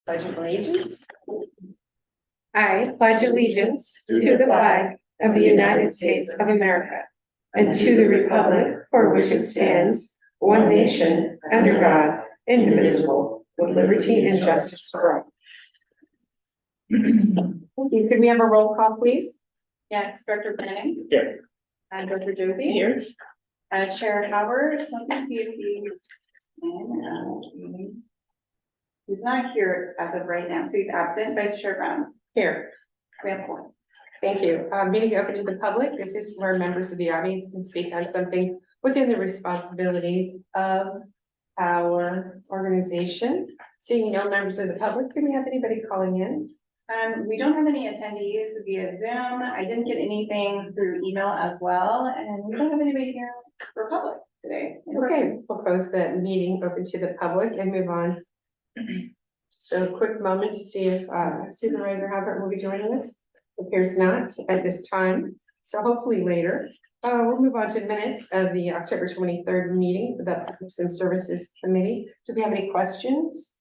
Pledge of allegiance. I pledge allegiance to the flag of the United States of America and to the republic for which it stands, one nation, under God, indivisible, with liberty and justice for all. Thank you. Could we have a roll call, please? Yes, Director Planning. Here. And Director Josie. Here. Chair Howard. So let me see if he's not here as of right now, so he's absent. Vice Chair Brown. Here. We have one. Thank you. Meeting open to the public. This is where members of the audience can speak on something within the responsibilities of our organization. Seeing no members of the public, do we have anybody calling in? We don't have any attendees via Zoom. I didn't get anything through email as well, and we don't have anybody here for public today. Okay, we'll close the meeting open to the public and move on. So a quick moment to see if Supervisor Hubbard will be joining us. Appears not at this time, so hopefully later. We'll move on to minutes of the October 23rd meeting for the Purpose and Services Committee. Do we have any questions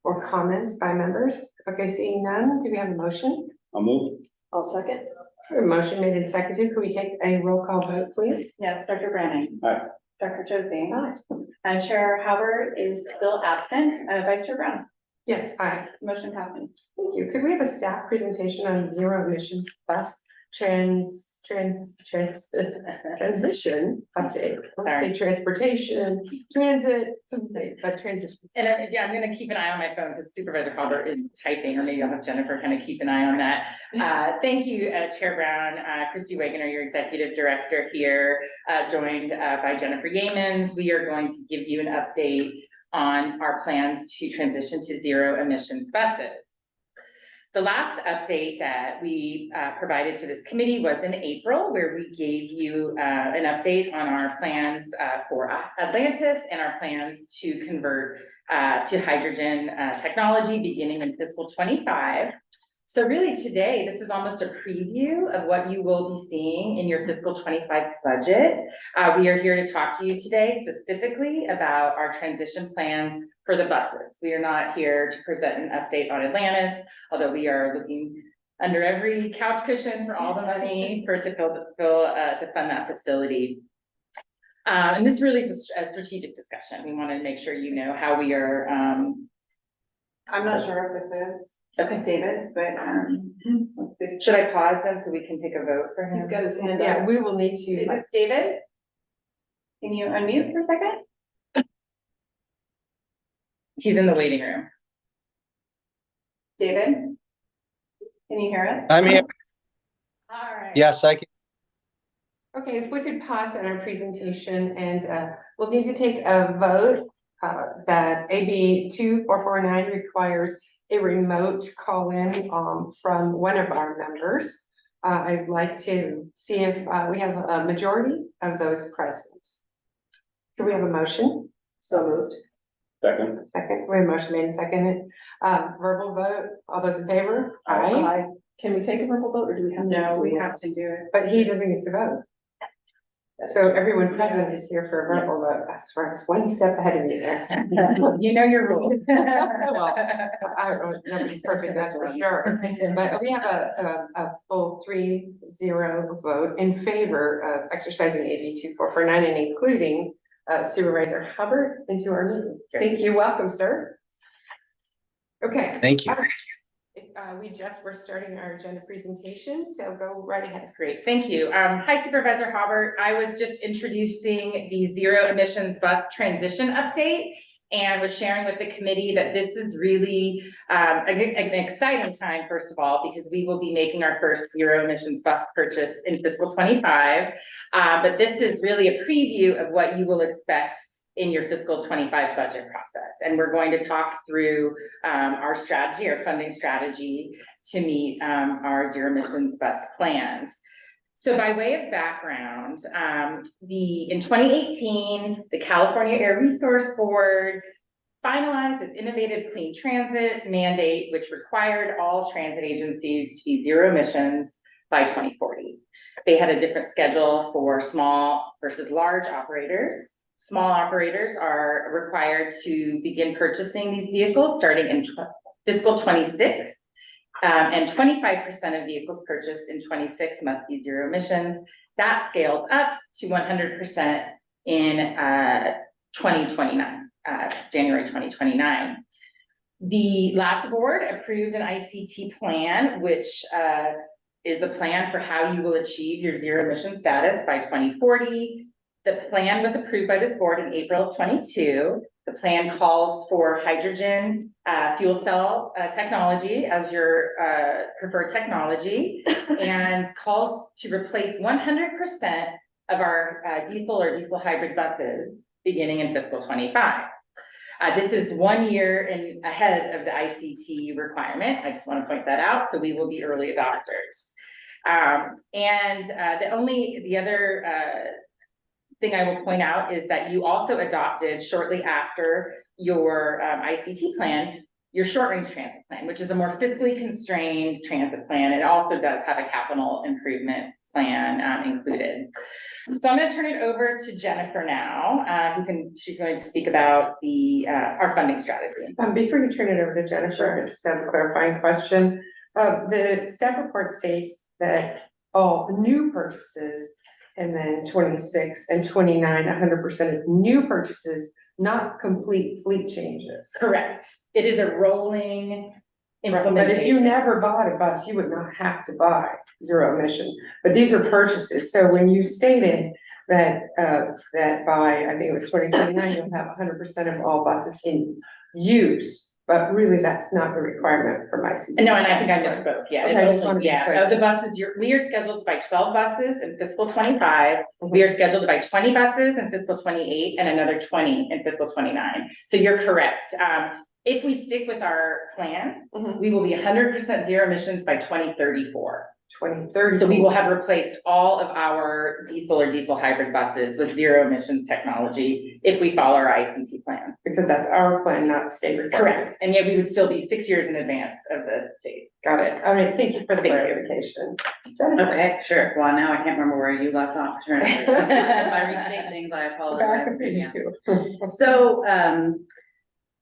or comments by members? Okay, seeing none, do we have a motion? I'll move. I'll second. A motion made and seconded. Could we take a roll call vote, please? Yes, Director Browning. Aye. Director Josie. Aye. And Chair Howard is still absent. Vice Chair Brown. Yes, aye. Motion passes. Thank you. Could we have a staff presentation on zero emissions bus transition update? I say transportation, transit, something, but transition. And yeah, I'm gonna keep an eye on my phone because Supervisor Hobart is typing, or maybe I'll have Jennifer kind of keep an eye on that. Thank you, Chair Brown, Christy Wagoner, your Executive Director here, joined by Jennifer Yeamans. We are going to give you an update on our plans to transition to zero emissions buses. The last update that we provided to this committee was in April, where we gave you an update on our plans for Atlantis and our plans to convert to hydrogen technology beginning in fiscal 25. So really today, this is almost a preview of what you will be seeing in your fiscal 25 budget. We are here to talk to you today specifically about our transition plans for the buses. We are not here to present an update on Atlantis, although we are looking under every couch cushion for all the money for it to to fund that facility. And this really is a strategic discussion. We want to make sure you know how we are. I'm not sure if this is. Okay, David, but let's see. should I pause then so we can take a vote for him? He's got his hand Yeah, up. we will need to. Is this David? Can you unmute for a second? He's in the waiting room. David? Can you hear us? I'm here. All right. Yes, I can. Okay, if we could pause in our presentation and we'll need to take a vote that AB 2449 requires a remote call in from one of our members. I'd like to see if we have a majority of those present. Do we have a motion? So moved. Second. Second, we have a motion made and seconded. Verbal vote, all those in favor? Aye. Can we take a verbal vote or do we have? No, we have to do it. But he doesn't get to vote. So everyone present is here for a verbal vote. That's right, it's one step ahead of you there. You know your rules. Well, I don't know, nobody's perfect, that's for sure. But we have a full 3-0 vote in favor of exercising AB 2449 and including Supervisor Hubbard into our meeting. Thank you, welcome, sir. Okay. Thank you. All right. We're starting our agenda presentation, so go right ahead. Great, thank you. Hi Supervisor Hobart. I was just introducing the zero emissions bus transition update and was sharing with the committee that this is really an exciting time, first of all, because we will be making our first zero emissions bus purchase in fiscal 25. But this is really a preview of what you will expect in your fiscal 25 budget process. And we're going to talk through our strategy, our funding strategy to meet our zero emissions bus plans. So by way of background, in 2018, the California Air Resource Board finalized its innovative clean transit mandate, which required all transit agencies to be zero emissions by 2040. They had a different schedule for small versus large operators. Small operators are required to begin purchasing these vehicles starting in fiscal 26. And 25% of vehicles purchased in 26 must be zero emissions. That scaled up to 100% in 2029, January 2029. The LAVTA board approved an ICT plan, which is a plan for how you will achieve your zero emission status by 2040. The plan was approved by this board in April of 22. The plan calls for hydrogen fuel cell technology as your preferred technology and calls to replace 100% of our diesel or diesel hybrid buses beginning in fiscal 25. This is 1 year ahead of the ICT requirement. I just want to point that out. So we will be early adopters. The other thing I will point out is that you also adopted shortly after your ICT plan, your short range transit plan, which is a more fiscally constrained transit plan. It also does have a capital improvement plan included. So I'm going to turn it over to Jennifer now, she's going to speak about our funding strategy. Before you turn it over to Jennifer, I just have a clarifying question. The staff report states that all new purchases and then 26 and 29, 100% of new purchases, not complete fleet changes. Correct. It is a rolling But implementation. if you never bought a bus, you would not have to buy zero emission, but these are purchases. So when you stated that, that by, I think it was 2029, you'll have 100% of all buses in use, but really that's not the requirement for my season. No, and I think I misspoke, yeah. Okay, It's I just only- wanted to be yeah, clear. of the buses, we are scheduled to buy 12 buses in fiscal 25. We are scheduled to buy 20 buses in fiscal 28 and another 20 in fiscal 29. So you're correct. If we stick with our plan, we will be 100% zero emissions by 2034. 2030. So we will have replaced all of our diesel or diesel hybrid buses with zero emissions technology if we follow our ICT plan. Because that's our plan, not the state requirement. Correct. And yet we would still be 6 years in advance of the state. Got it. All right, thank you for the Thank you. clarification. Jennifer. Okay, sure. Well, now I can't remember where you left off. If I restate things, I apologize. Back to page Yeah. 2. So,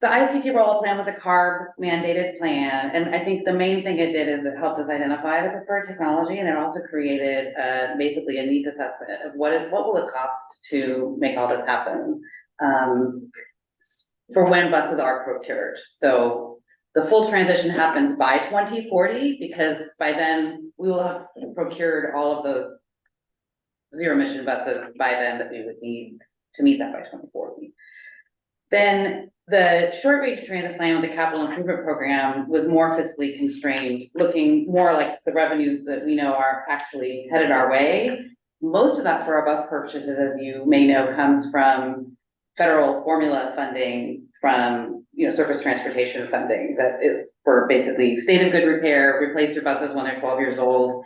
the ICT roll-up plan was a CARB mandated plan, and I think the main thing it did is it helped us identify the preferred technology, and it also created, basically a needs assessment of what will it cost to make all this happen, for when buses are procured. So the full transition happens by 2040, because by then we will have procured all of the zero emission buses by then that we would need to meet that by 2040. Then the short range transit plan with the capital improvement program was more fiscally constrained, looking more like the revenues that we know are actually headed our way. Most of that for our bus purchases, as you may know, comes from federal formula funding, from surface transportation funding that is for basically state of good repair, replace your buses when they're 12 years old,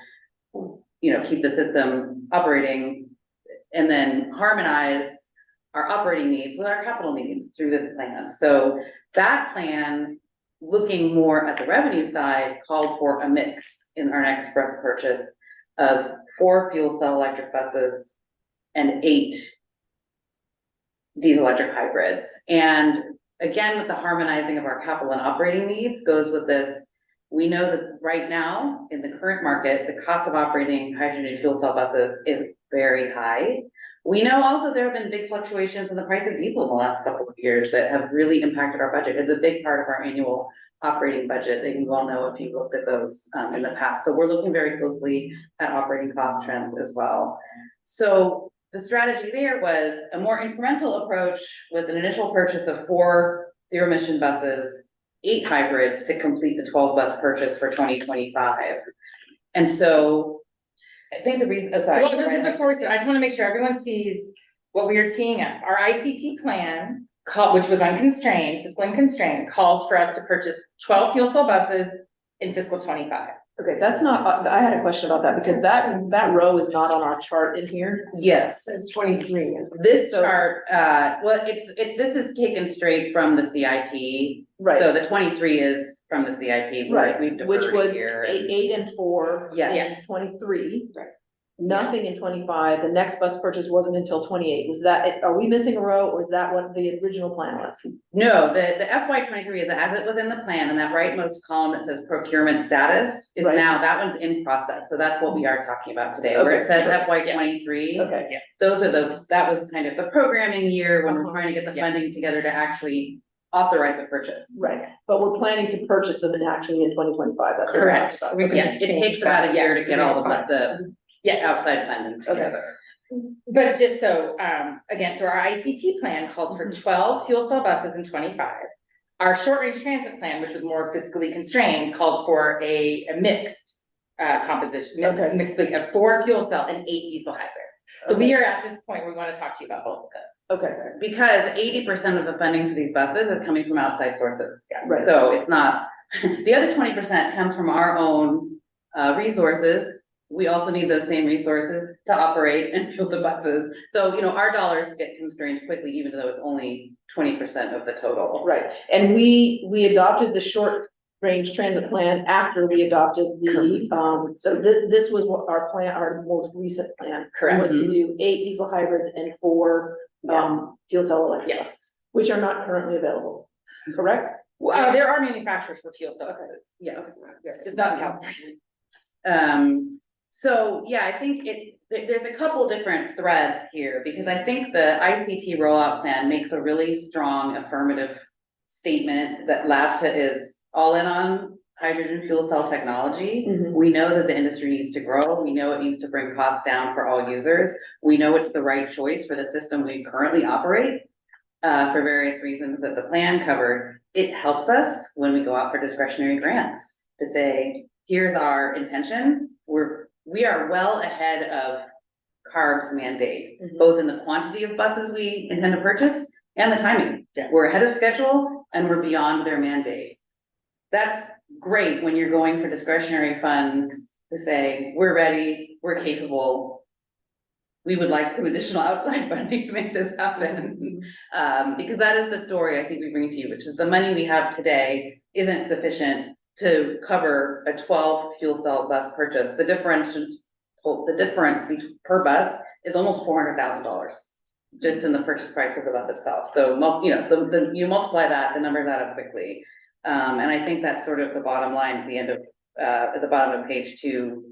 keep the system operating, and then harmonize our operating needs with our capital needs through this plan. So that plan, looking more at the revenue side, called for a mix in our next bus purchase of 4 fuel cell electric buses and 8 diesel electric hybrids. And again, with the harmonizing of our capital and operating needs goes with this. We know that right now in the current market, the cost of operating hydrogen fuel cell buses is very high. We know also there have been big fluctuations in the price of diesel in the last couple of years that have really impacted our budget. It's a big part of our annual operating budget that you all know if you looked at those in the past. So we're looking very closely at operating cost trends as well. So the strategy there was a more incremental approach with an initial purchase of 4 zero emission buses, 8 hybrids to complete the 12 bus purchase for 2025. And so I think the reason, Well, this is before, so I just want to make sure everyone sees what we are teeing up. Our ICT plan, which was unconstrained, fiscal unconstrained, calls for us to purchase 12 fuel cell buses in fiscal 25. Okay, that's not, I had a question about that because that row is not on our chart in here. yes, Says 23. this So- chart, this is taken straight from the CIP. Right. So the 23 is from the CIP. Right, We've which deferred was here. 8 and 4. Yes. and 23. nothing in 25, the next bus purchase wasn't until 28. Was that, are we missing a row, or is that what the original plan was? No, the FY 23 is as it was in the plan, and that rightmost column that says procurement status is Right. now, that one's in process, so that's what we are talking about today, where it Okay, says perfect. FY 23. Okay, Those are that was kind of the programming year when we're Uh-huh. trying to get the Yeah. funding together to actually authorize the purchase. right, but we're planning to purchase them and actually in 2025, that's what we're Correct. talking We about. can Yeah, just it change takes about a that. year to Yeah, get all of fine. the Yeah, outside funding together. but just so, again, so our ICT plan calls for 12 fuel cell buses in 25. Our short range transit plan, which was more fiscally constrained, called for a mixed composition, Okay. mixed fleet of 4 fuel cell and 8 diesel hybrids. So we are at this point where we want to talk to you about both of this. Okay, Because 80% of the funding for these buses is coming from outside sources. right. So it's not, the other 20% comes from our own resources. We also need those same resources to operate and fuel the buses. So, our dollars get constrained quickly, even though it's only 20% of the total. Right, and we adopted the short range transit plan after we adopted the, so this was what our plan, our most recent plan. Correct. Was to do 8 diesel hybrids and 4, fuel cell electric Yes. buses, which are not currently available, correct? There are manufacturers for fuel cell buses, Yeah. just not in California. So, yeah, I think there's a couple different threads here, because I think the ICT rollout plan makes a really strong affirmative statement that LAVTA is all in on hydrogen fuel cell technology. Mhm. We know that the industry needs to grow. We know it needs to bring costs down for all users. We know it's the right choice for the system we currently operate, for various reasons that the plan covered. It helps us when we go out for discretionary grants to say, here's our intention. We are well ahead of CARB's mandate, Mhm. both in the quantity of buses we intend to purchase and the timing. Yeah. We're ahead of schedule and we're beyond their mandate. That's great when you're going for discretionary funds to say, we're ready, we're capable. We would like some additional outside funding to make this happen. Because that is the story I think we bring to you, which is the money we have today isn't sufficient to cover a 12 fuel cell bus purchase. The difference per bus is almost $400,000 just in the purchase price of the bus itself. So, you multiply that, the numbers add up quickly. And I think that's sort of the bottom line at the end of, at the bottom of page 2,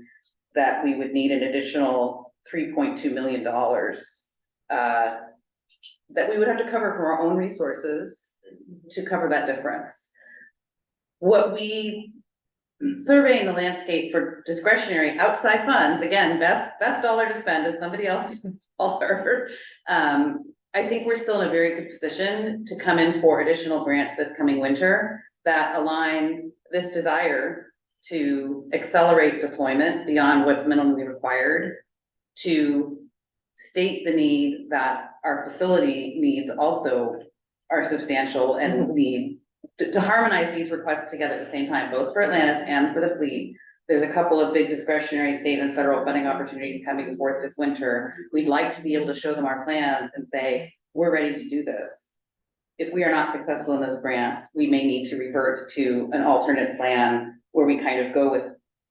that we would need an additional $3.2 million that we would have to cover from our own resources to cover that difference. What we surveying the landscape for discretionary outside funds, again, best dollar to spend is somebody else's dollar. I think we're still in a very good position to come in for additional grants this coming winter that align this desire to accelerate deployment beyond what's minimally required, to state the need that our facility needs also are substantial and need to harmonize these requests together at the same time, both for Atlantis and for the fleet. There's a couple of big discretionary state and federal funding opportunities coming forth this winter. We'd like to be able to show them our plans and say, we're ready to do this. If we are not successful in those grants, we may need to revert to an alternate plan where we kind of go with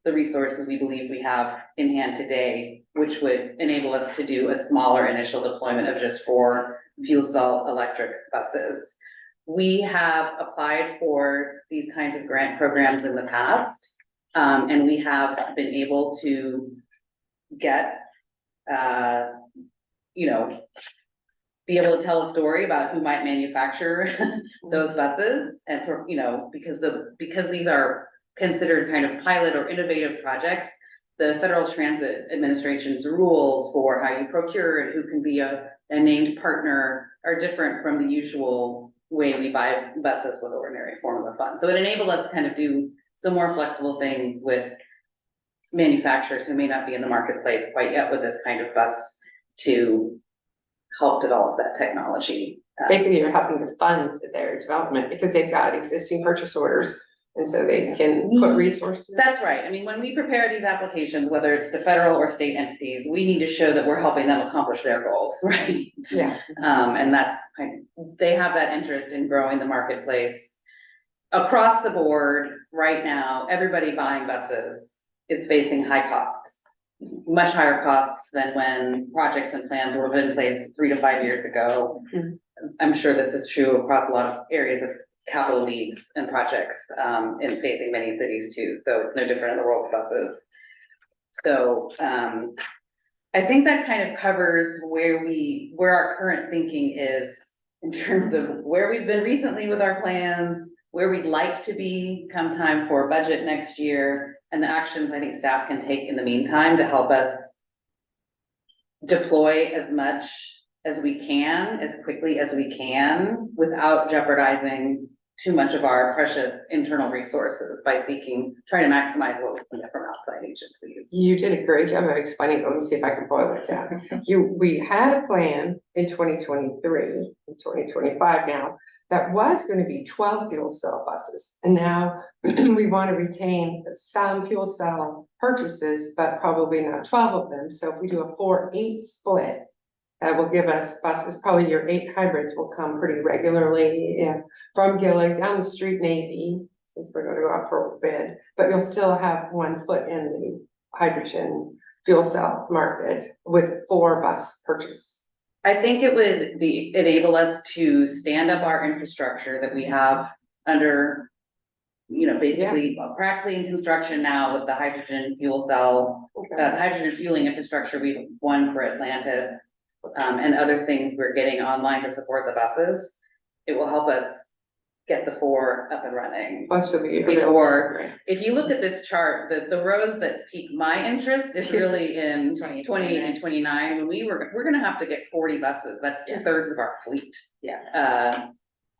the resources we believe we have in hand today, which would enable us to do a smaller initial deployment of just 4 fuel cell electric buses. We have applied for these kinds of grant programs in the past, and we have been able to get, be able to tell a story about who might manufacture those buses, and because these are considered kind of pilot or innovative projects, the Federal Transit Administration's rules for how you procure and who can be a named partner are different from the usual way we buy buses with ordinary formula funds. So it enabled us to kind of do some more flexible things with manufacturers who may not be in the marketplace quite yet with this kind of bus to help develop that technology. Basically, you're helping to fund their development because they've got existing purchase orders. And so they can put resources. That's right. I mean, when we prepare these applications, whether it's to federal or state entities, we need to show that we're helping them accomplish their goals, right? Yeah. And they have that interest in growing the marketplace across the board right now. Everybody buying buses is facing high costs. much higher costs than when projects and plans were put in place 3 to 5 years ago. Mhm. I'm sure this is true across a lot of areas of capital needs and projects, in facing many cities too, so it's no different in the world of buses. So, I think that kind of covers where our current thinking is in terms of where we've been recently with our plans, where we'd like to be come time for budget next year, and the actions I think staff can take in the meantime to help us deploy as much as we can, as quickly as we can, without jeopardizing too much of our precious internal resources by trying to maximize what we can get from outside agencies. You did a great job of explaining. Let me see if I can boil it down. We had a plan in 2023, in 2025 now, that was going to be 12 fuel cell buses. And now we want to retain some fuel cell purchases, but probably not 12 of them. So if we do a 4-8 split, that will give us buses, probably your 8 hybrids will come pretty regularly from Gillig down the street maybe, since we're gonna go out for a bid, but you'll still have 1 foot in the hydrogen fuel cell market with 4 bus purchase. I think it would enable us to stand up our infrastructure that we have under, basically practically in construction now with the hydrogen fuel cell, hydrogen fueling infrastructure we've won for Atlantis. And other things we're getting online to support the buses. It will help us get the 4 up and running. Plus you'll be Before, if you look at this chart, the rows that pique my interest is really in 28 and 29, when we're gonna have to get 40 buses, that's 2/3 of our fleet.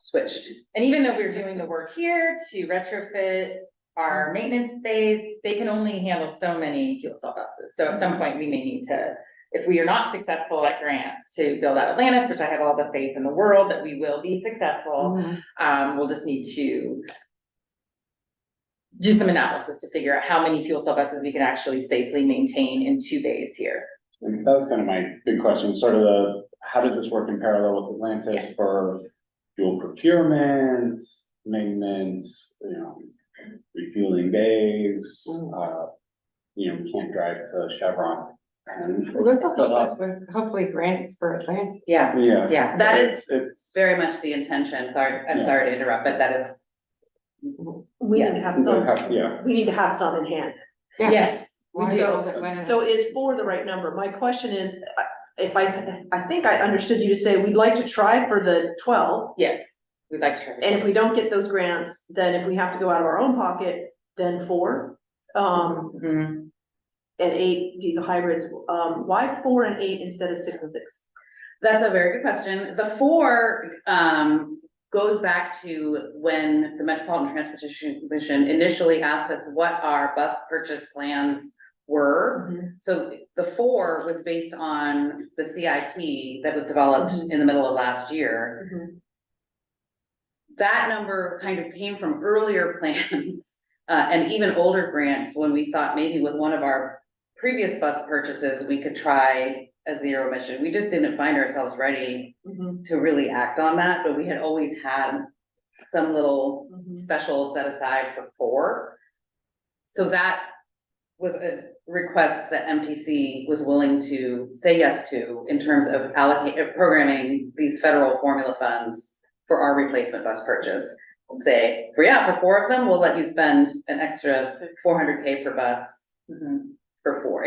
Switched. And even though we're doing the work here to retrofit our maintenance bays, they can only handle so many fuel cell buses. So at some point, we may need to, if we are not successful at grants to build out Atlantis, which I have all the faith in the world that we will be successful, we'll just need to do some analysis to figure out how many fuel cell buses we can actually safely maintain in 2 bays here. And that was kind of my big question, sort of how does this work in parallel with Atlantis for fuel procurement, maintenance, refueling bays, we can't drive to Chevron. Well, this will help us with hopefully grants for Atlantis. Yeah, that is It's, very much the intention. I'm sorry to interrupt, but that is, We need to have some, yeah, we need to have some in hand. Yeah. Yes, we Why do. build Atlanta? So is 4 the right number? My question is, if I think I understood you to say, we'd like to try for the 12. Yes, we'd like to try. And if we don't get those grants, then if we have to go out of our own pocket, then 4. mhm. And 8 diesel hybrids, why 4 and 8 instead of 6 and 6? That's a very good question. The 4 goes back to when the Metropolitan Transportation Commission initially asked us what our bus purchase plans were. So the 4 was based on the CIP that was developed in the middle of last year. That number kind of came from earlier plans and even older grants when we thought maybe with one of our previous bus purchases, we could try a 0 emission. We just didn't find ourselves ready to really act on that, but we had always had some little special set aside for 4. So that was a request that MTC was willing to say yes to in terms of programming these federal formula funds for our replacement bus purchase. Say, for 4 of them, we'll let you spend an extra $400K per bus for 4.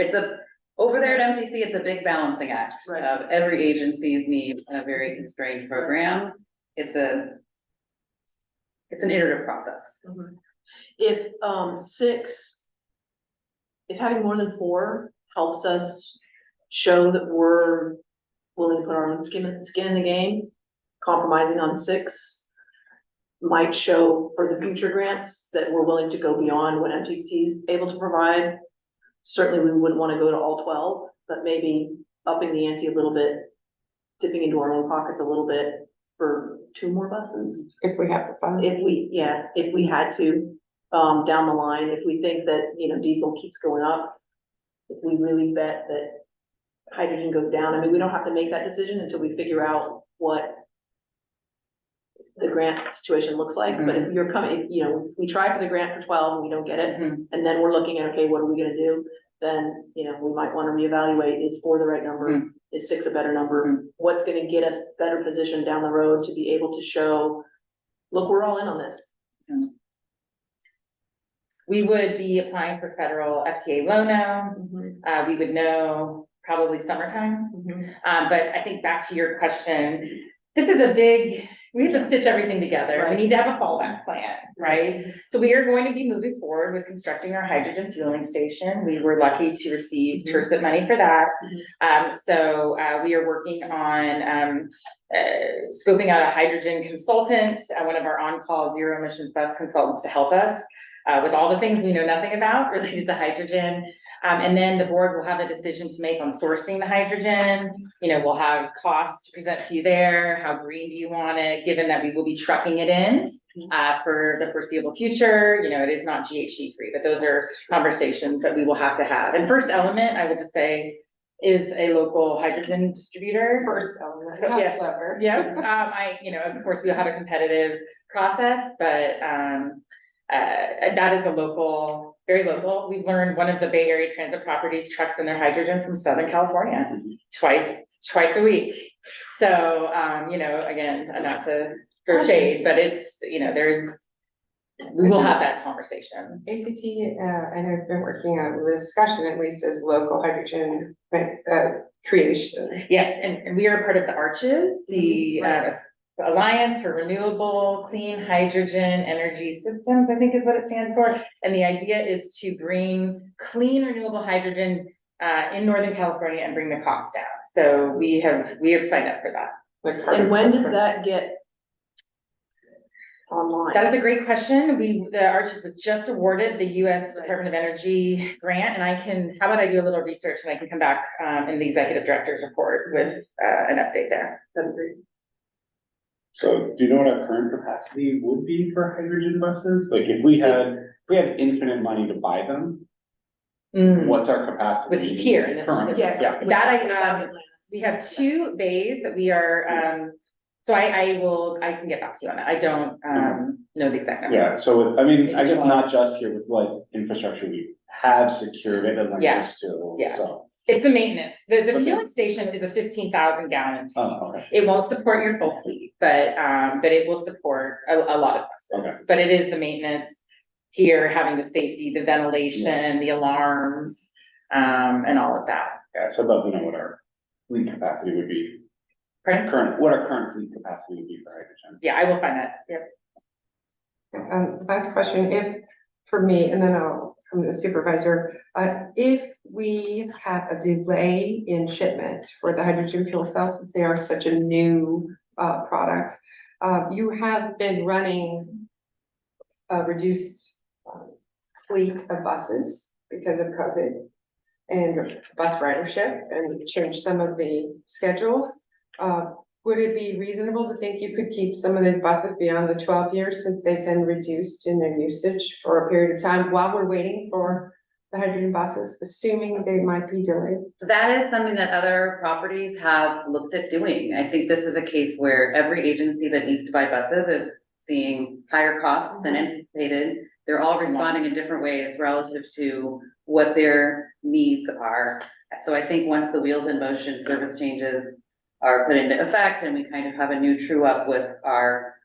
Over there at MTC, it's a big balancing act of every agency's need in a very constrained program. It's an iterative process. If if having more than 4 helps us show that we're willing to put our own skin in the game, compromising on 6 might show for the future grants that we're willing to go beyond what MTC is able to provide. Certainly, we wouldn't want to go to all 12, but maybe upping the ante a little bit, dipping into our own pockets a little bit for 2 more buses. If we have the fund. If we had to, down the line, if we think that, diesel keeps going up, if we really bet that hydrogen goes down, I mean, we don't have to make that decision until we figure out what the grant situation looks like, but if you're coming, we try for the grant for 12 and we don't get it, and then we're looking at, okay, what are we gonna do? then, we might want to reevaluate, is 4 the right number? Is 6 a better number? What's gonna get us better positioned down the road to be able to show, look, we're all in on this. We would be applying for federal FTA loan now. We would know probably summertime. But I think back to your question, this is a big, we have to stitch everything together. We Right. need to have a fallback plan, right? So we are going to be moving forward with constructing our hydrogen fueling station. We were lucky to receive TIRSIP money for that. So we are working on scoping out a hydrogen consultant, one of our on-call zero emissions bus consultants to help us with all the things we know nothing about related to hydrogen. And then the board will have a decision to make on sourcing the hydrogen. We'll have costs to present to you there. How green do you want it, given that we will be trucking it in for the foreseeable future? It is not GHG free, but those are conversations that we will have to have. And first element, I would just say, is a local hydrogen distributor. First element, So, how yeah. clever. Of course, we'll have a competitive process, but that is a local, very local. We've learned one of the Bay Area transit properties trucks in their hydrogen from Southern California twice a week. So, again, not to throw shade, but it's, we will have that conversation. ACT, I know has been working on the discussion, at least as local hydrogen, creation. Yes, and we are part of the ARCHES, the Alliance for Renewable Clean Hydrogen Energy Systems, I think is what it stands for. And the idea is to bring clean renewable hydrogen in Northern California and bring the cost down. So we have signed up for that. And when does that get online? That is a great question. The ARCHES was just awarded the US Department of Energy grant, and how about I do a little research and I can come back in the executive director's report with an update there. That'd be great. So do you know what our current capacity would be for hydrogen buses? Like if we had infinite money to buy them, what's our capacity? With here in this. Currently? Yeah. That we have 2 bays that we are, so I can get back to you on that. I don't, know the exact number. Yeah, so I guess not just here with what infrastructure we have secured it, and Yeah. just to, Yeah. so. It's the maintenance. The Okay. fueling station is a 15,000 gallon tank. Oh, okay. It won't support your full fleet, but it will support a lot of buses. Okay. But it is the maintenance here, having the safety, the ventilation, the alarms, and all of that. Yeah, so I'd love to know what our fleet capacity would be, Pardon? what our current fleet capacity would be for hydrogen. Yeah, I will find that. Yep. Last question, for me, and then I'll come to the supervisor, if we have a delay in shipment for the hydrogen fuel cells, since they are such a new product, you have been running a reduced fleet of buses because of COVID and bus ridership, and changed some of the schedules. Would it be reasonable to think you could keep some of those buses beyond the 12 years, since they've been reduced in their usage for a period of time while we're waiting for the hydrogen buses, assuming they might be delayed? That is something that other properties have looked at doing. I think this is a case where every agency that needs to buy buses is seeing higher costs than anticipated. They're all responding in different ways relative to what their needs are. So I think once the wheels in motion service changes are put into effect and we kind of have a new true up with our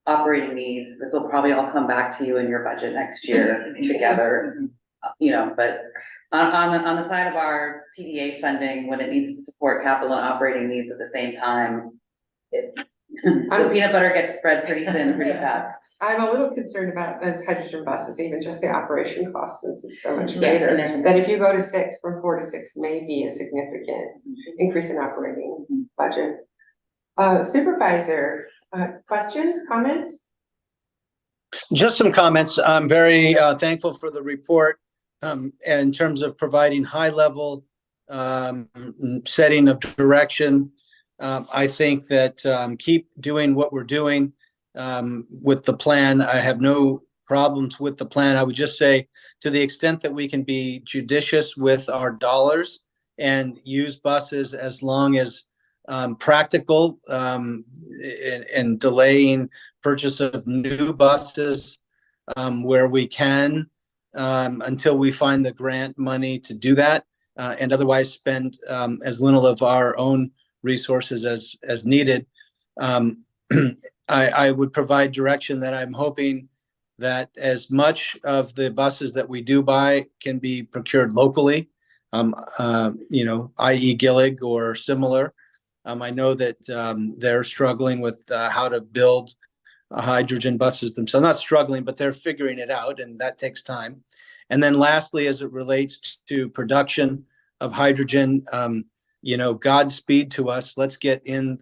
operating needs, this will probably all come back to you in your budget next year together. But on the side of our TDA funding, when it needs to support capital and operating needs at the same time, the peanut butter gets spread pretty thin, pretty fast. I'm a little concerned about those hydrogen buses, even just the operation costs, since it's so much Yeah, greater. and there's- That if you go to 6, from 4 to 6 may be a significant increase in operating budget. Supervisor, questions, comments? Just some comments. I'm very thankful for the report in terms of providing high-level setting of direction. I think that keep doing what we're doing with the plan. I have no problems with the plan. I would just say, to the extent that we can be judicious with our dollars and use buses as long as practical, and delaying purchase of new buses where we can, until we find the grant money to do that, and otherwise spend as little of our own resources as needed. I would provide direction that I'm hoping that as much of the buses that we do buy can be procured locally, i.e. Gillig or similar. I know that they're struggling with how to build hydrogen buses themselves. Not struggling, but they're figuring it out, and that takes time. And then lastly, as it relates to production of hydrogen, Godspeed to us. Let's get in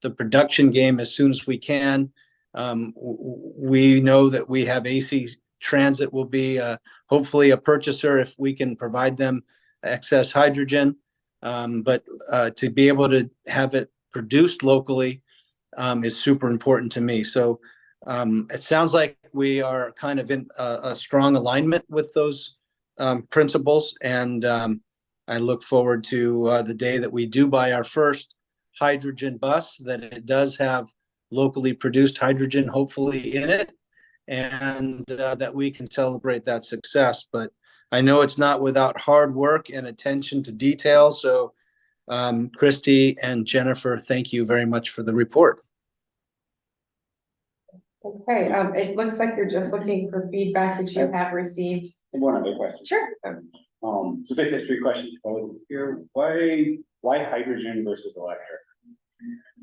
the production game as soon as we can. We know that we have AC Transit will be hopefully a purchaser if we can provide them excess hydrogen. But to be able to have it produced locally is super important to me. So it sounds like we are kind of in a strong alignment with those principles. And I look forward to the day that we do buy our first hydrogen bus, that it does have locally produced hydrogen, hopefully in it, and that we can celebrate that success. But I know it's not without hard work and attention to detail. So Christy and Jennifer, thank you very much for the report. Okay, it looks like you're just looking for feedback which you have received. One other question. Sure. Just a history question. So here, why hydrogen versus electric?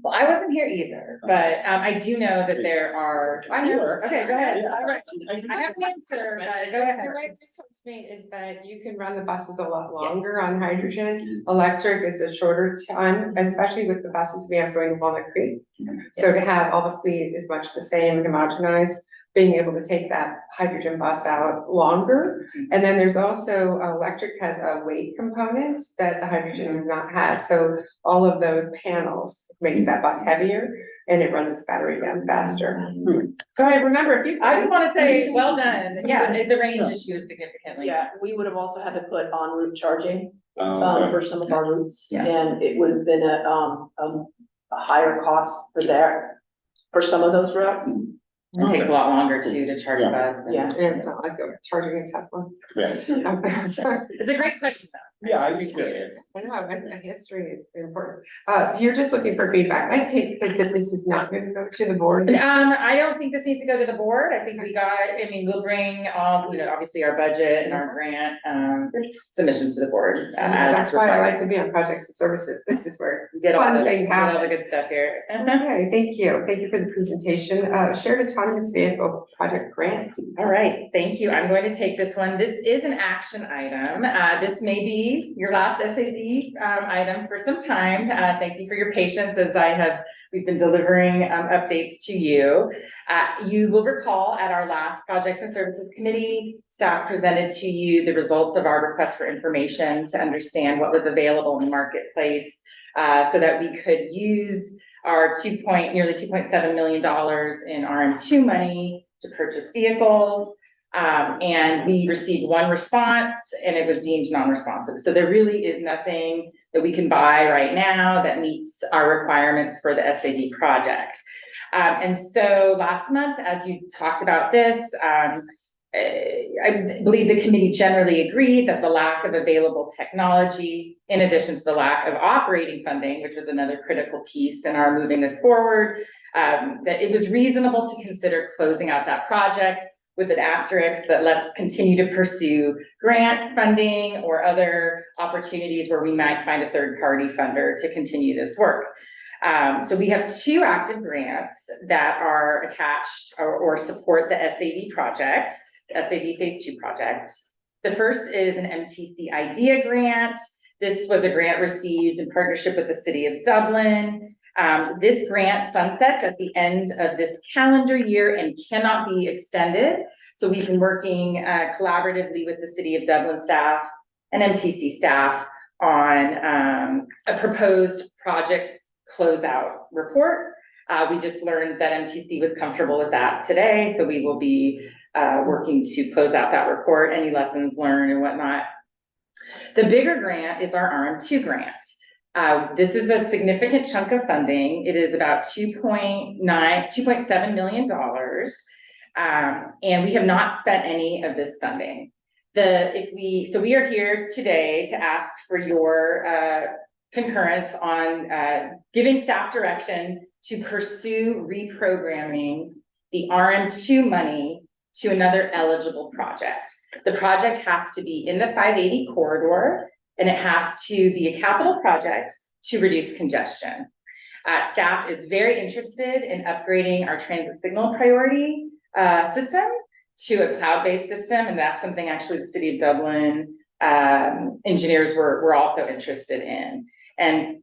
Well, I wasn't here either, but I do know that there are. I know. Okay, go ahead. Yeah, I have an answer, but go The ahead. way this comes to me is that you can run the buses a lot longer on hydrogen. Electric is a shorter time, especially with the buses we have going to Walnut Creek. So to have all the fleet is much the same, homogenized, being able to take that hydrogen bus out longer. And then there's also, electric has a weight component that the hydrogen does not have. So all of those panels makes that bus heavier and it runs its battery down faster. Go ahead, remember, if you. I just want to say, well done. Yeah, the range issue is significantly. Yeah, we would have also had to put en route charging, Okay. for some of our routes, Yeah. and it would have been a higher cost for some of those routes. It takes a lot longer too to charge a bus. than- Yeah. Yeah, it's not like a charging a Tesla. Yeah, It's a great question though. yeah, I think curious. I know, and history is important. You're just looking for feedback. I take it that this is not going to go to the board. I don't think this needs to go to the board. I think we'll bring obviously our budget and our grant, submissions to the board. That's why I like to be on projects and services. This is where Get all fun the, things get all happen. the good stuff here. Okay, thank you. Thank you for the presentation. Shared autonomous vehicle project grant. All right, thank you. I'm going to take this one. This is an action item. This may be your last SAD item for some time. Thank you for your patience as we've been delivering updates to you. You will recall at our last Projects and Services Committee, staff presented to you the results of our request for information to understand what was available in the marketplace so that we could use our nearly $2.7 million in RM2 money to purchase vehicles. And we received one response and it was deemed non-responsive. So there really is nothing that we can buy right now that meets our requirements for the SAD project. And so last month, as you talked about this, I believe the committee generally agreed that the lack of available technology, in addition to the lack of operating funding, which was another critical piece in our moving this forward, that it was reasonable to consider closing out that project with an asterisk that let's continue to pursue grant funding or other opportunities where we might find a third-party funder to continue this work. So we have two active grants that are attached or support the SAD project, the SAD Phase 2 project. The first is an MTC IDEA grant. This was a grant received in partnership with the City of Dublin. This grant sunsets at the end of this calendar year and cannot be extended. So we've been working collaboratively with the City of Dublin staff and MTC staff on a proposed project closeout report. We just learned that MTC was comfortable with that today, so we will be working to close out that report, any lessons learned and whatnot. The bigger grant is our RM2 grant. This is a significant chunk of funding. It is about $2.7 million. And we have not spent any of this funding. So we are here today to ask for your concurrence on giving staff direction to pursue reprogramming the RM2 money to another eligible project. The project has to be in the 580 corridor, and it has to be a capital project to reduce congestion. Staff is very interested in upgrading our transit signal priority system to a cloud-based system, and that's something actually the city of Dublin engineers were also interested in. And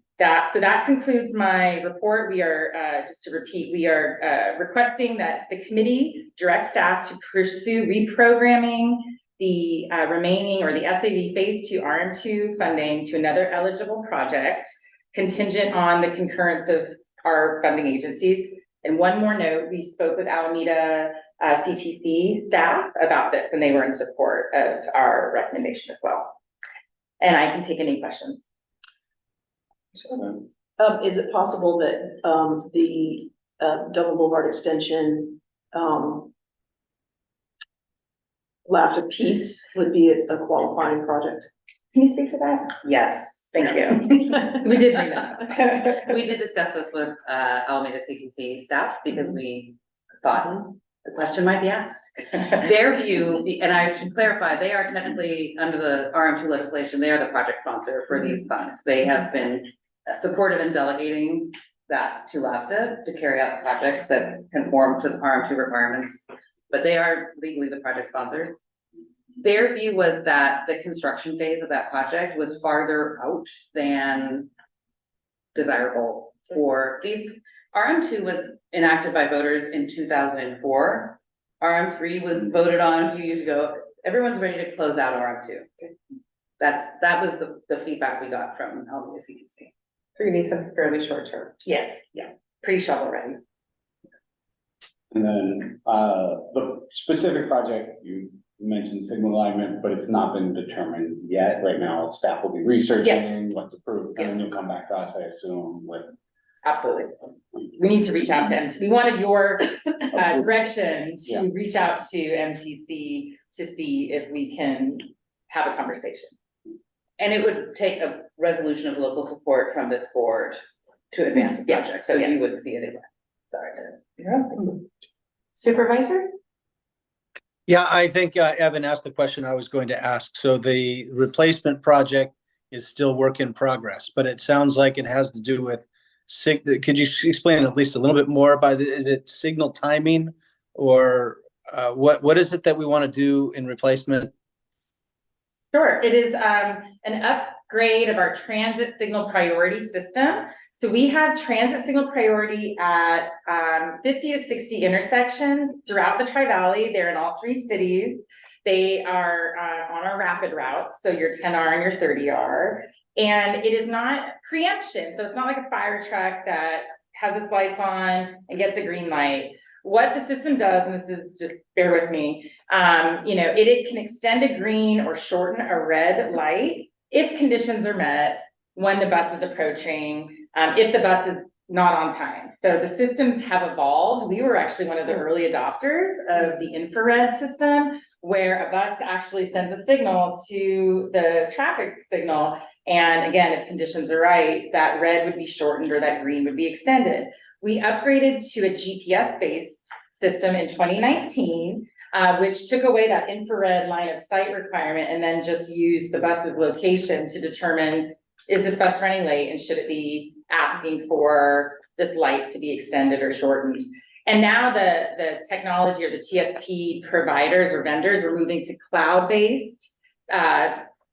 so that concludes my report. We are, just to repeat, we are requesting that the committee direct staff to pursue reprogramming the remaining or the SAV Phase 2 RM2 funding to another eligible project, contingent on the concurrence of our funding agencies. And one more note, we spoke with Alameda CTC staff about this, and they were in support of our recommendation as well. And I can take any questions. Is it possible that, the, Double Boulevard Extension, LAVTA piece would be a qualifying project? Can you speak to that? Yes, Thank you. We did bring that up. we did discuss this with Alameda CTC staff because we thought the question might be asked. Their view, and I should clarify, they are technically under the RM2 legislation, they are the project sponsor for these funds. They have been supportive in delegating that to LAVTA to carry out projects that conform to the RM2 requirements, but they are legally the project sponsors. Their view was that the construction phase of that project was farther out than desirable for these. RM2 was enacted by voters in 2004. RM3 was voted on a few years ago. Everyone's ready to close out RM2. That was the feedback we got from Alameda CTC. So you need something fairly short term. Yes, yeah, pretty shovel ready. And then, the specific project, you mentioned signal alignment, but it's not been determined yet. Right now, staff will be researching what's approved, and then you'll come back to us, I assume, with. Absolutely. We need to reach out to MTC. We wanted your direction Yeah. to reach out to MTC to see if we can have a conversation. And it would take a resolution of local support from this board to advance the Yeah, project, so so yes. you would see it. Sorry to. Supervisor? Yeah, I think Evan asked the question I was going to ask. So the replacement project is still work in progress, but it sounds like it has to do with could you explain at least a little bit more about it? Is it signal timing, or what is it that we want to do in replacement? Sure, it is an upgrade of our transit signal priority system. So we have transit signal priority at 50 to 60 intersections throughout the Tri-Valley. They're in all 3 cities. They are on our rapid routes, so your 10R and your 30R. And it is not preemption, so it's not like a fire truck that has its lights on and gets a green light. What the system does, and this is just bear with me, it can extend a green or shorten a red light if conditions are met when the bus is approaching, if the bus is not on time. So the systems have evolved. We were actually one of the early adopters of the infrared system, where a bus actually sends a signal to the traffic signal. And again, if conditions are right, that red would be shortened or that green would be extended. We upgraded to a GPS-based system in 2019, which took away that infrared line of sight requirement and then just used the bus's location to determine, is this bus running late and should it be asking for this light to be extended or shortened? And now the technology or the TSP providers or vendors are moving to cloud-based.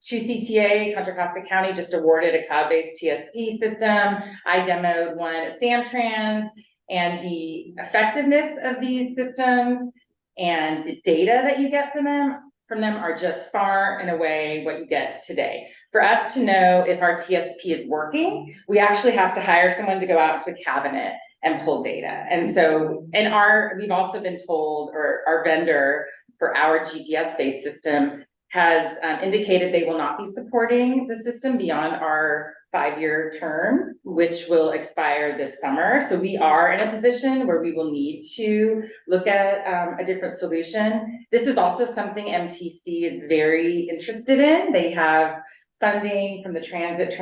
2CTA, Contra Costa County just awarded a cloud-based TSP system. I demoed one at Samtrans, and the effectiveness of these systems and the data that you get from them are just far and away what you get today. For us to know if our TSP is working, we actually have to hire someone to go out to a cabinet and pull data. And so, we've also been told, or our vendor for our GPS-based system has indicated they will not be supporting the system beyond our 5-year term, which will expire this summer. So we are in a position where we will need to look at a different solution. This is also something MTC is very interested in. They have funding from the transit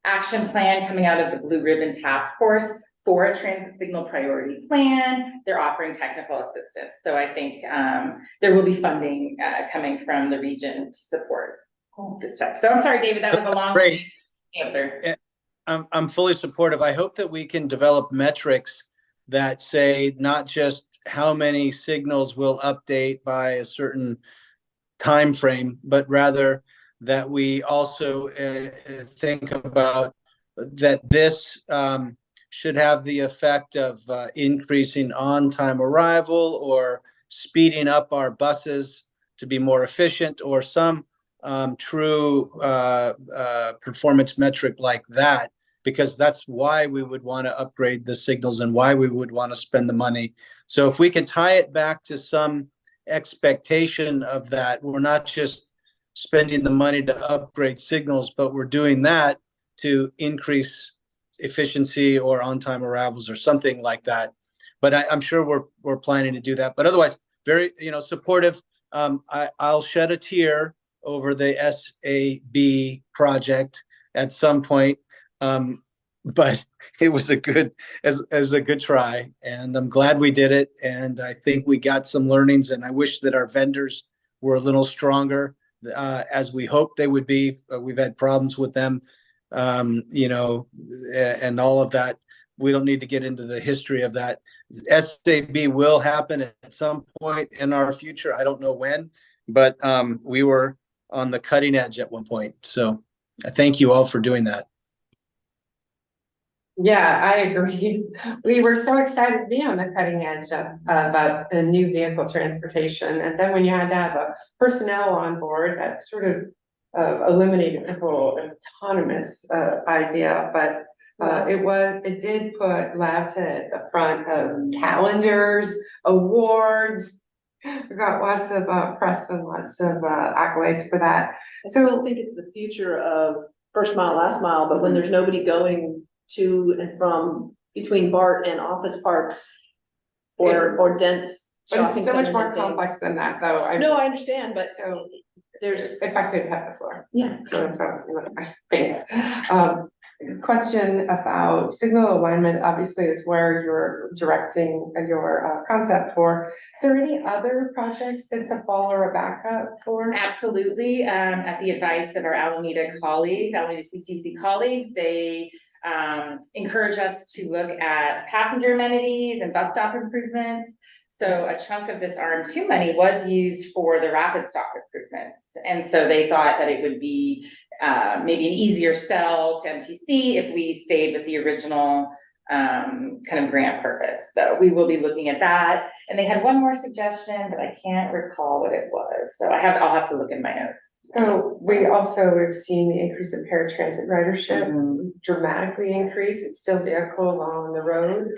action plan coming out of the Blue Ribbon Task Force for a transit signal priority plan. They're offering technical assistance. So I think there will be funding coming from the region to support this tech. So I'm sorry, David, that was a long Great. answer. I'm fully supportive. I hope that we can develop metrics that say not just how many signals will update by a certain time frame, but rather that we also think about that this should have the effect of increasing on-time arrival or speeding up our buses to be more efficient, or some true performance metric like that, because that's why we would want to upgrade the signals and why we would want to spend the money. So if we can tie it back to some expectation of that, we're not just spending the money to upgrade signals, but we're doing that to increase efficiency or on-time arrivals or something like that. But I'm sure we're planning to do that. But otherwise, very supportive. I'll shed a tear over the SAB project at some point, but it was a good try, and I'm glad we did it. And I think we got some learnings, and I wish that our vendors were a little stronger, as we hoped they would be. We've had problems with them, and all of that. We don't need to get into the history of that. SAB will happen at some point in our future. I don't know when, but we were on the cutting edge at one point. So I thank you all for doing that. Yeah, I agree. We were so excited to be on the cutting edge about the new vehicle transportation. And then when you had to have a personnel on board, that sort of eliminated the whole autonomous idea. But it did put LAVTA at the front of calendars, awards. We got lots of press and lots of accolades for that. I still think it's the future of first mile, last mile, but when there's nobody going to and from between BART and office parks or dense But shopping it's so much centers more and things. complex than that, though. No, I understand, but So there's, if I could have the floor. yeah. So that's one of my things. Question about signal alignment, obviously, is where you're directing your concept for. Is there any other projects that's a fall or a backup for? Absolutely. At the advice of our Alameda CCC colleagues, they encourage us to look at passenger amenities and bus stop improvements. So a chunk of this RM2 money was used for the rapid stop improvements. And so they thought that it would be maybe an easier sell to MTC if we stayed with the original kind of grant purpose. So we will be looking at that. And they had one more suggestion, but I can't recall what it was. So I'll have to look in my notes. So we also have seen the increase in paratransit ridership dramatically increase. It's still vehicles on the road.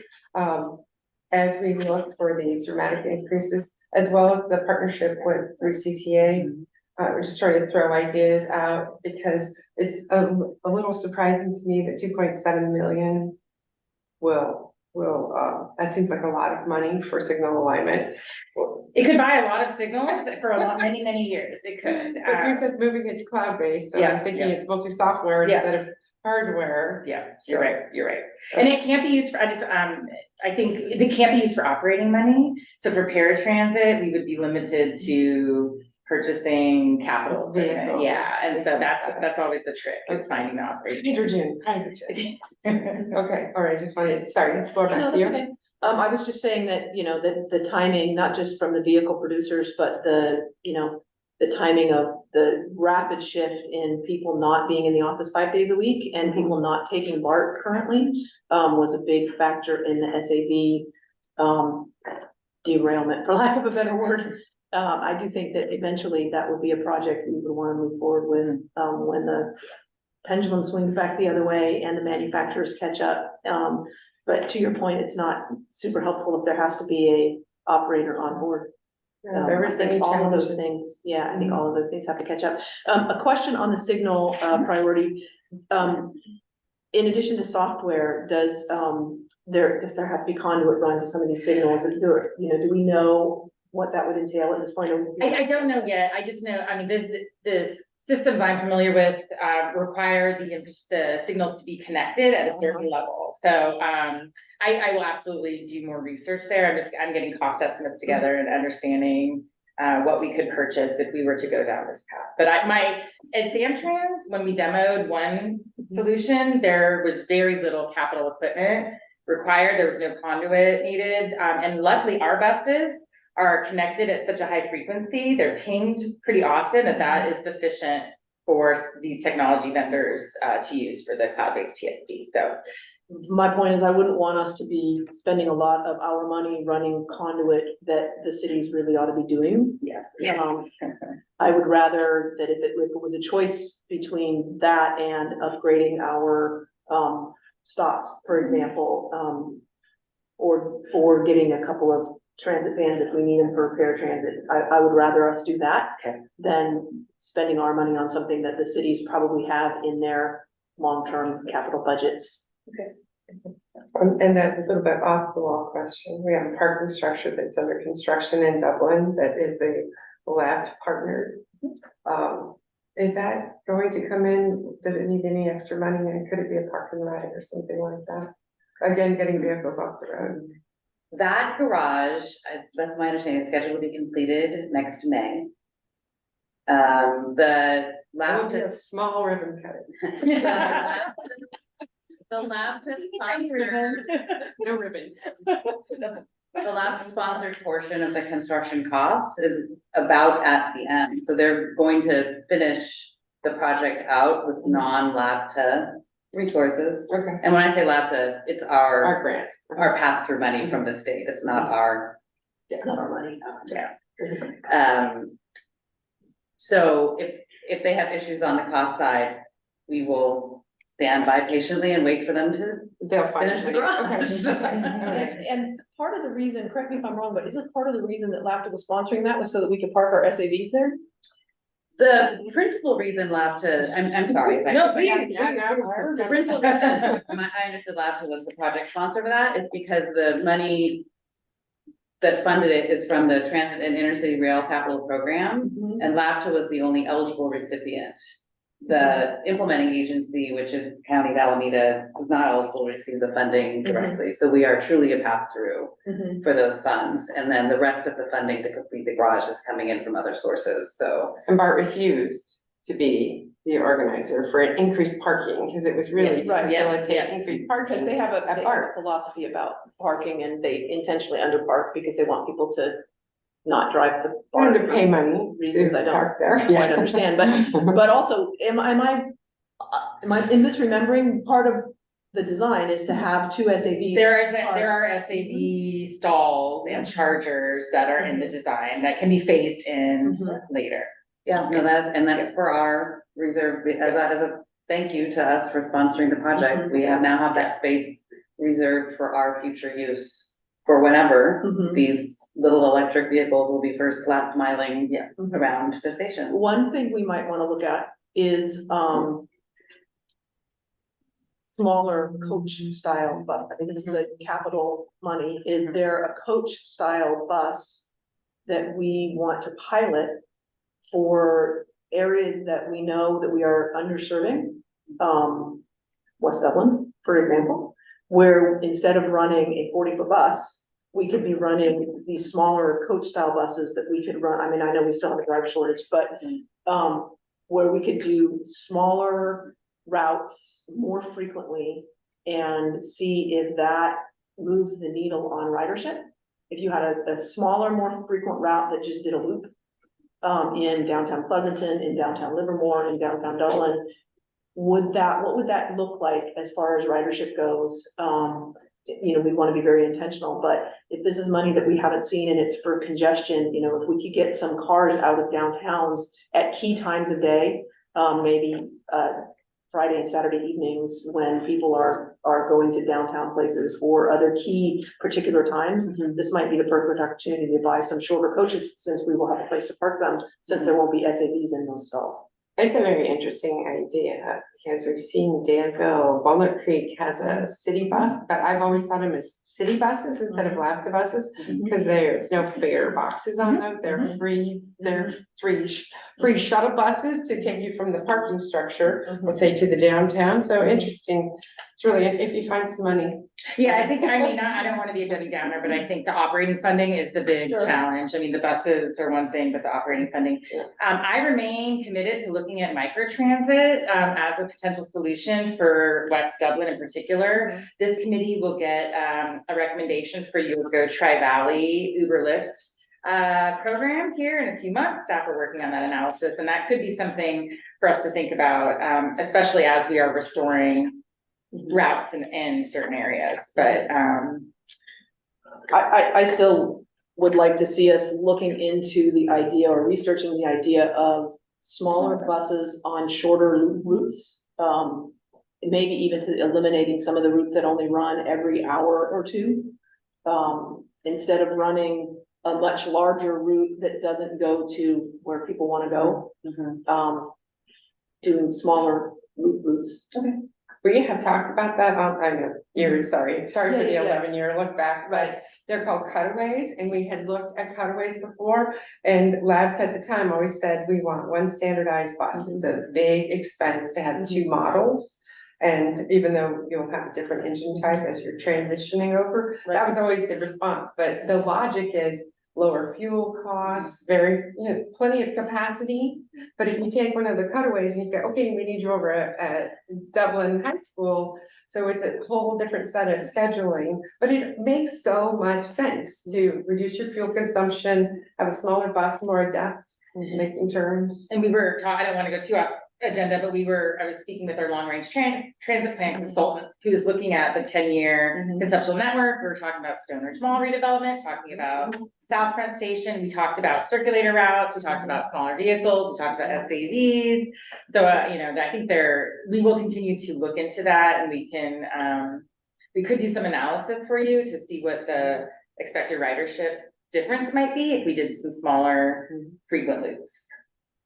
As we look for these dramatic increases, as well as the partnership with 3CTA, we're just trying to throw ideas out because it's a little surprising to me that 2.7 million that seems like a lot of money for signal alignment. It could buy a lot of signals for many years. It could. But you said moving it to cloud-based, so Yeah, I'm thinking yeah. it's mostly software Yeah. instead of hardware. Yeah, you're right. And it can't be used for, I think it can't be used for operating money. So for paratransit, we would be limited to purchasing capital equipment. Vehicle. Yeah, and so that's always the trick, is finding the operating. Hydrogen. Okay, all right, just wanted, sorry, floor back No, to that's you. okay. I was just saying that, the timing, not just from the vehicle producers, but the timing of the rapid shift in people not being in the office 5 days a week and people not taking BART currently, was a big factor in the SAB, derailment, for lack of a better word. I do think that eventually that would be a project we would want to move forward with, when the pendulum swings back the other way and the manufacturers catch up. But to your point, it's not super helpful if there has to be a operator on board. There was I think many all of those challenges. things, yeah, I think all of those things have to catch up. A question on the signal, priority. In addition to software, does there have to be conduit run to some of these signals? Is there, do we know what that would entail at this point? I don't know yet, I just know, I mean, the systems I'm familiar with, require the signals to be connected at a certain level. So, I will absolutely do more research there, I'm getting cost estimates together and understanding what we could purchase if we were to go down this path. But at Samtrans, when we demoed one solution, there was very little capital equipment required, there was no conduit needed, and luckily our buses are connected at such a high frequency, they're pinged pretty often, that is sufficient for these technology vendors to use for the cloud-based TSB, so. My point is, I wouldn't want us to be spending a lot of our money running conduit that the cities really ought to be doing. Yeah. I would rather that if it was a choice between that and upgrading our stops, for example, or getting a couple of transit vans if we need them for paratransit, I would rather us do that than spending our money on something that the cities probably have in their long-term capital budgets. And that's a little bit off the wall question. We have a parking structure that's under construction in Dublin that is a LAVTA partner. Is that going to come in? Does it need any extra money? And could it be a park and ride or something like that? Again, getting vehicles off the road. That garage, that's my understanding, is scheduled to be completed next May. The That would be a LAVTA. small ribbon cutting. The LAVTA sponsor. No ribbon. The LAVTA sponsored portion of the construction costs is about at the end, so they're going to finish the project out with non-LAVTA resources. Okay. And when I say LAVTA, it's Our our grant. pass-through money from the state, it's not our. Not our money. So if they have issues on the cost side, we will stand by patiently and wait for them to They'll find finish the it. garage. Okay. And part of the reason, correct me if I'm wrong, but isn't part of the reason that LAFTA was sponsoring that was so that we could park our SAVs there? The principal reason LAVTA, I'm sorry. if I- No, please. Yeah, no. The principal reason I understood LAVTA was the project sponsor for that is because the money that funded it is from the Transit and Intercity Rail Capital Program, and LAVTA was the only eligible recipient. The implementing agency, which is County of Alameda, is not eligible to receive the funding directly, so we are truly a pass-through for those funds, and then the rest of the funding to complete the garage is coming in from other sources, so. And Bart refused to be the organizer for an increased parking, because it was really Yes, to right, yes, facilitate yes. increased parking. Because they have at a BART. philosophy about parking and they intentionally underpark because they want people to not drive the. Or to BART pay money. Reasons to I don't park there. quite understand, but also, am I misremembering part of the design is to have two SAVs? There are SAV stalls and chargers that are in the design that can be phased in later. Yeah, no, that's for our reserve, as a thank you to us for sponsoring the project, we now have that space reserved for our future use. For whenever these little electric vehicles will be first last miling around the station. One thing we might want to look at is, smaller coach style bus. I think this is a capital money. Is there a coach style bus that we want to pilot for areas that we know that we are underserving? West Dublin, for example, where instead of running a 40-foot bus, we could be running these smaller coach style buses that we could run. I mean, I know we still have a driver shortage, but where we could do smaller routes more frequently and see if that moves the needle on ridership. If you had a smaller, more frequent route that just did a loop in downtown Pleasanton, in downtown Livermore, in downtown Dublin, what would that look like as far as ridership goes? We want to be very intentional, but if this is money that we haven't seen and it's for congestion, if we could get some cars out of downtowns at key times of day, maybe Friday and Saturday evenings when people are going to downtown places or other key particular times. This might be the perfect opportunity to buy some shorter coaches, since we will have a place to park them, since there won't be SAVs in those stalls. It's a very interesting idea, because we've seen Danville, Walnut Creek has a city bus, but I've always thought of them as city buses instead of LAVTA buses, because there's no fare boxes on those, they're free, free shuttle buses to take you from the parking structure, let's say, to the downtown, so interesting. It's really, if you find some money. Yeah, I think, I mean, I don't want to be a Debbie Downer, but I think the operating funding is the big Sure. challenge. I mean, the buses are one thing, but the operating funding. Yeah. I remain committed to looking at microtransit, as a potential solution for West Dublin in particular. This committee will get, a recommendation for your Go Tri-Valley Uber Lyft program here in a few months. Staff are working on that analysis, and that could be something for us to think about, especially as we are restoring routes in certain areas, but, I still would like to see us looking into the idea or researching the idea of smaller buses on shorter routes. Maybe even to eliminating some of the routes that only run every hour or two. Instead of running a much larger route that doesn't go to where people wanna go. Doing smaller routes. We have talked about that on, I know, years, sorry for the Yeah. 11-year look back, but they're called cutaways, and we had looked at cutaways before. And LAVTA at the time always said, we want one standardized bus. It's a big expense to have two models. And even though you'll have a different engine type as you're transitioning over, that was always the response. But the logic is lower fuel costs, plenty of capacity. But if you take one of the cutaways and you go, okay, we need you over at Dublin High School, so it's a whole different set of scheduling, but it makes so much sense to reduce your fuel consumption, have a smaller bus, more adept in making turns. and we were talking, I don't want to go too off agenda, but I was speaking with our long-range transit plan consultant, who is looking at the 10-year conceptual network. We were talking about Stone Ridge Mall redevelopment, talking about South Front Station, we talked about circulator routes, we talked about smaller vehicles, we talked about SAVs. So, I think we will continue to look into that, and we could do some analysis for you to see what the expected ridership difference might be if we did some smaller frequent loops.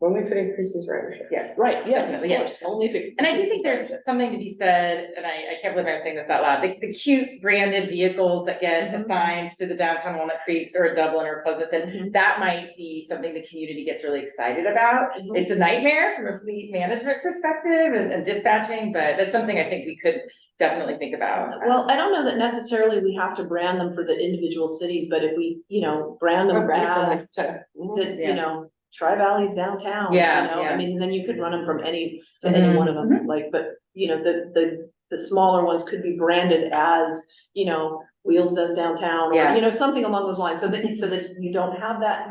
Only if it increases ridership. Yeah. Right, yes, of Definitely, yeah. course, only if it. And I do think there's something to be said, and I can't believe I'm saying this out loud, the cute branded vehicles that get assigned to the downtown Walnut Creeks or Dublin or Pleasanton, that might be something the community gets really excited about. It's a nightmare from a fleet management perspective and dispatching, but that's something I think we could definitely think about. Well, I don't know that necessarily we have to brand them for the individual cities, but if we, brand them as Tri-Valley's downtown. Yeah, I yeah. mean, then you could run them from any one of them, but the smaller ones could be branded as, Wheels does downtown, Yeah. or, something along those lines, so that you don't have that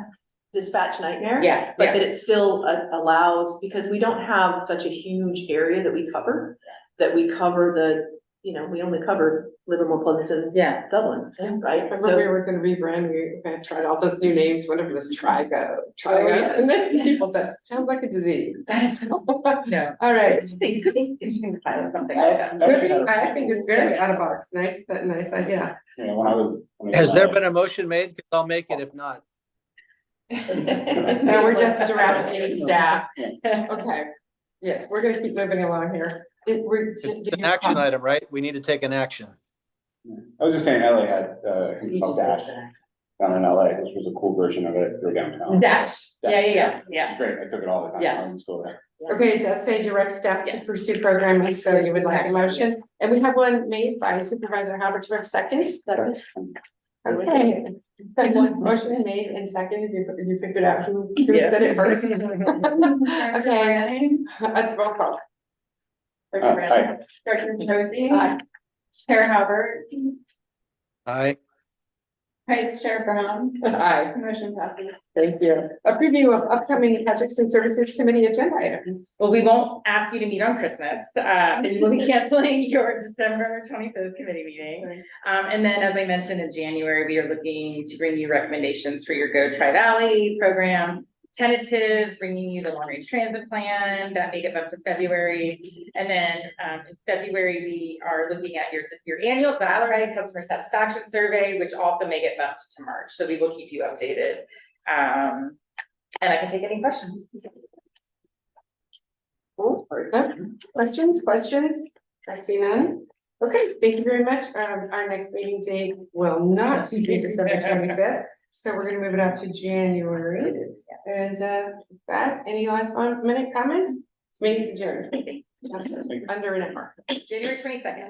dispatch nightmare. Yeah, But that it still allows, because we don't have such a huge area that we cover, we only covered Livermore, Pleasanton, Yeah. Dublin, right? Remember we were gonna rebrand, we kind of tried all those new names, one of them was Trigo, and then people said, sounds like a disease. That is no. All right. It could be interesting to pilot something like that. Could be, I think it's very out of box, nice idea. Has there been a motion made? 'Cause I'll make it if not. No, we're just directing staff. Okay, yes, we're gonna keep moving along here. It's an action item, right? We need to take an action. I was just saying LA had, Dash down in LA, which was a cool version of it for downtown. Dash, yeah. Great, I took it all the time, Yeah. I was in school there. Okay, it does say direct staff to Yes. pursue programming, so you would like a Yes. motion, and we have one made by Supervisor Howard, direct seconds. Okay, motion made and seconded, you figured out who said it first. Okay, roll call. Director Randall. Director Josie. Aye. Chair Howard. Aye. Vice Chair Brown. Aye. Motion passes. Thank you. A preview of upcoming projects and services committee agenda items. Well, we won't ask you to meet on Christmas, and we will be canceling your December 25th committee meeting. And then, as I mentioned, in January, we are looking to bring you recommendations for your Go Tri-Valley program. tentative, bringing you the long range transit plan, that may get up to February. And then, in February, we are looking at your annual Valoride customer satisfaction survey, which also may get bumped to March, so we will keep you updated. And I can take any questions. Cool, very good. Questions? I see none. Okay, thank you very much. Our next meeting date will not be December 25th. So we're gonna move it up to January. And with that, any last 1 minute comments? This meeting's adjourned. Just under an hour. January 22nd.